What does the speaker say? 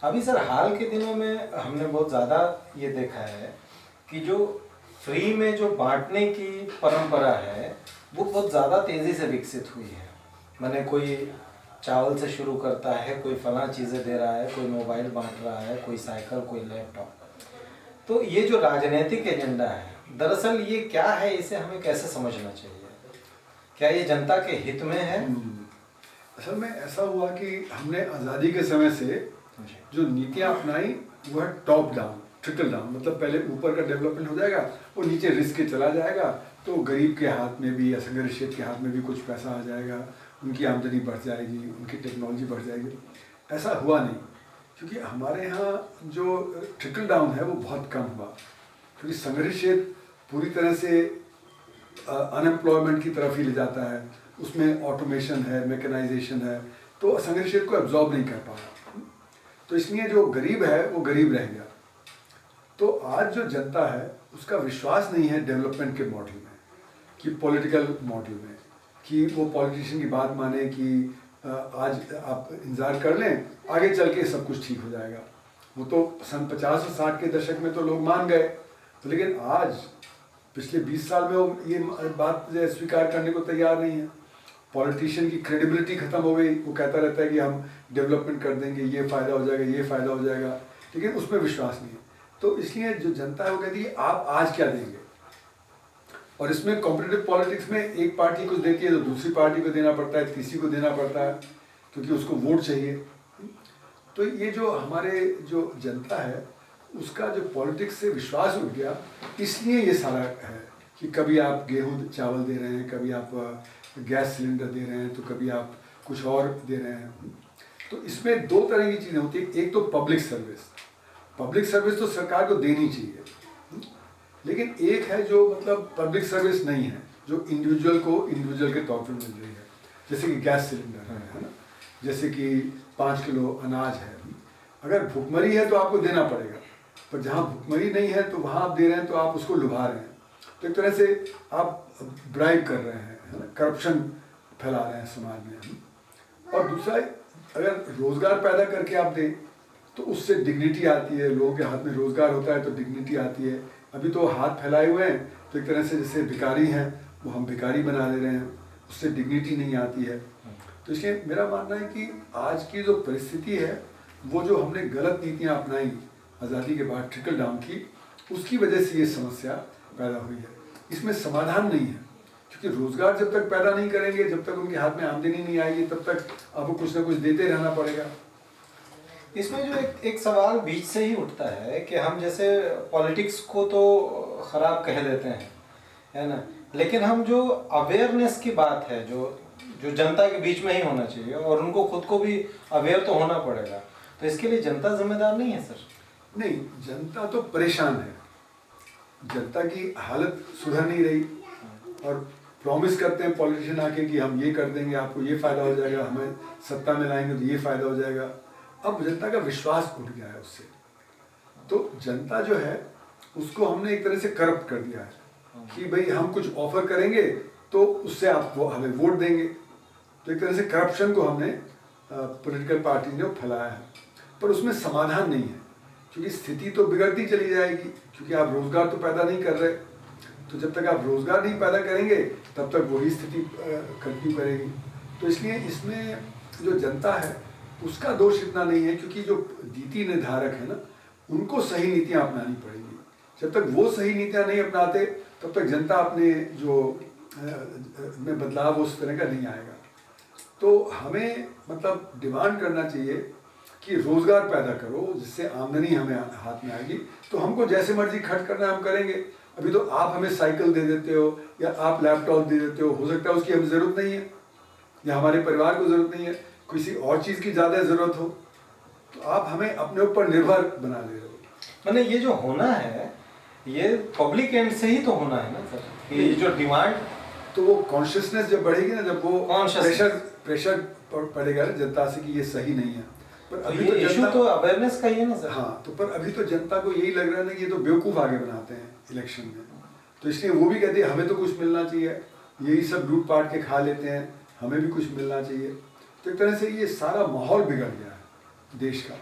अभी सर हाल के दिनों में हमने बहुत ज़्यादा ये देखा है कि जो फ्री में जो बांटने की परंपरा है वो बहुत ज़्यादा तेज़ी से विकसित हुई है। मैंने कोई चावल से शुरू करता है, कोई फलां चीज़ें दे रहा है, कोई मोबाइल बांट रहा है, कोई साइकिल, कोई लैपटॉप। तो ये जो राजनीतिक एजेंडा है, दरअसल ये क्या है, इसे हमें कैसे समझना चाहिए? क्या ये जनता के हित में है? असल में ऐसा हुआ कि हमने आज़ादी के समय से जो नीतियाँ अपनाई वो है टॉप डाउन, ट्रिकल डाउन। मतलब पहले ऊपर का डेवलपमेंट हो जाएगा, वो नीचे रिस्क के चला जाएगा, तो गरीब के हाथ में भी, असंगठित क्षेत्र के हाथ में भी कुछ पैसा आ जाएगा, उनकी आमदनी बढ़ जाएगी, उनकी टेक्नोलॉजी बढ़ जाएगी। ऐसा हुआ नहीं, क्योंकि हमारे यहाँ जो ट्रिकल डाउन है वो बहुत कम हुआ, क्योंकि संगठित क्षेत्र पूरी तरह से अनएम्प्लॉयमेंट की तरफ ही ले जाता है, उसमें ऑटोमेशन है, मैकेनाइजेशन है, तो असंगठित क्षेत्र को एब्जॉर्ब नहीं कर पा रहा। तो इसलिए जो गरीब है वो गरीब रह गया। तो आज जो जनता है उसका विश्वास नहीं है डेवलपमेंट के मॉडल में, कि पॉलिटिकल मॉडल में, कि वो पॉलिटिशियन की बात माने कि आज आप इंतज़ार कर लें, आगे चल के सब कुछ ठीक हो जाएगा। वो तो सन 50 और 60 के दशक में तो लोग मान गए, तो लेकिन आज पिछले 20 साल में वो ये बात स्वीकार करने को तैयार नहीं है। पॉलिटिशियन की क्रेडिबिलिटी खत्म हो गई, वो कहता रहता है कि हम डेवलपमेंट कर देंगे, ये फ़ायदा हो जाएगा, ये फ़ायदा हो जाएगा, लेकिन उसमें विश्वास नहीं है। तो इसलिए जो जनता है वो कहती है आप आज क्या देंगे, और इसमें कॉम्पिटिटिव पॉलिटिक्स में एक पार्टी कुछ देती है तो दूसरी पार्टी को देना पड़ता है, तीसरी को देना पड़ता है, क्योंकि उसको वोट चाहिए। तो ये जो हमारे जो जनता है उसका जो पॉलिटिक्स से विश्वास उठ गया, इसलिए ये सारा है कि कभी आप गेहूँ चावल दे रहे हैं, कभी आप गैस सिलेंडर दे रहे हैं, तो कभी आप कुछ और दे रहे हैं। तो इसमें दो तरह की चीज़ें होती है। एक तो पब्लिक सर्विस तो सरकार को देनी चाहिए, लेकिन एक है जो मतलब पब्लिक सर्विस नहीं है, जो इंडिविजुअल को इंडिविजुअल के तौर पर मिल रही है, जैसे कि गैस सिलेंडर है ना, जैसे कि 5 किलो अनाज है। अगर भुखमरी है तो आपको देना पड़ेगा, पर जहाँ भुखमरी नहीं है तो वहाँ आप दे रहे हैं तो आप उसको लुभा रहे हैं, तो एक तरह से आप ब्राइब कर रहे हैं, है ना, करप्शन फैला रहे हैं समाज में। और दूसरा, अगर रोज़गार पैदा करके आप दें तो उससे डिग्निटी आती है, लोगों के हाथ में रोज़गार होता है तो डिग्निटी आती है। अभी तो हाथ फैलाए हुए हैं, तो एक तरह से जैसे भिखारी हैं वो हम भिखारी बना ले रहे हैं, उससे डिग्निटी नहीं आती है। तो इसलिए मेरा मानना है कि आज की जो परिस्थिति है वो जो हमने गलत नीतियाँ अपनाई आज़ादी के बाद ट्रिकल डाउन की, उसकी वजह से ये समस्या पैदा हुई है। इसमें समाधान नहीं है, क्योंकि रोज़गार जब तक पैदा नहीं करेंगे, जब तक उनके हाथ में आमदनी नहीं आएगी, तब तक आपको कुछ ना कुछ देते रहना पड़ेगा। इसमें जो एक सवाल बीच से ही उठता है कि हम जैसे पॉलिटिक्स को तो ख़राब कह देते हैं, है ना, लेकिन हम जो अवेयरनेस की बात है, जो जो जनता के बीच में ही होना चाहिए, और उनको खुद को भी अवेयर तो होना पड़ेगा, तो इसके लिए जनता जिम्मेदार नहीं है सर? नहीं, जनता तो परेशान है, जनता की हालत सुधर नहीं रही, और प्रॉमिस करते हैं पॉलिटिशियन आके कि हम ये कर देंगे, आपको ये फ़ायदा हो जाएगा, हमें सत्ता में लाएंगे तो ये फ़ायदा हो जाएगा। अब जनता का विश्वास उठ गया है उससे, तो जनता जो है उसको हमने एक तरह से करप्ट कर दिया है कि भाई हम कुछ ऑफर करेंगे तो उससे आप वो हमें वोट देंगे। तो एक तरह से करप्शन को हमने पॉलिटिकल पार्टी ने फैलाया है, पर उसमें समाधान नहीं है, क्योंकि स्थिति तो बिगड़ती चली जाएगी, क्योंकि आप रोज़गार तो पैदा नहीं कर रहे। तो जब तक आप रोज़गार नहीं पैदा करेंगे तब तक वही स्थिति कंटिन्यू करेगी। तो इसलिए इसमें जो जनता है उसका दोष इतना नहीं है, क्योंकि जो नीति निर्धारक है ना, उनको सही नीतियाँ अपनानी पड़ेंगी। जब तक वो सही नीतियाँ नहीं अपनाते तब तक जनता अपने जो में बदलाव उस तरह का नहीं आएगा। तो हमें मतलब डिमांड करना चाहिए कि रोज़गार पैदा करो, जिससे आमदनी हमें हाथ में आएगी, तो हमको जैसे मर्जी खर्च करना है हम करेंगे। अभी तो आप हमें साइकिल दे देते हो या आप लैपटॉप दे देते हो सकता है उसकी हमें ज़रूरत नहीं है, या हमारे परिवार को ज़रूरत नहीं है, किसी और चीज़ की ज़्यादा ज़रूरत हो, तो आप हमें अपने ऊपर निर्भर बना दे रहे हो। मैंने ये जो होना है ये पब्लिक एंड से ही तो होना है ना सर, ये जो डिमांड, तो वो कॉन्शियसनेस जब बढ़ेगी ना, जब वो प्रेशर पड़ेगा जनता से कि ये सही नहीं है। पर अभी तो इशू तो अवेयरनेस का ही है ना सर। हाँ, तो पर अभी तो जनता को यही लग रहा है ना कि ये तो बेवकूफ़ आगे बनाते हैं इलेक्शन में, तो इसलिए वो भी कहते हैं हमें तो कुछ मिलना चाहिए, यही सब लूट पाट के खा लेते हैं, हमें भी कुछ मिलना चाहिए। तो एक तरह से ये सारा माहौल बिगड़ गया है देश का।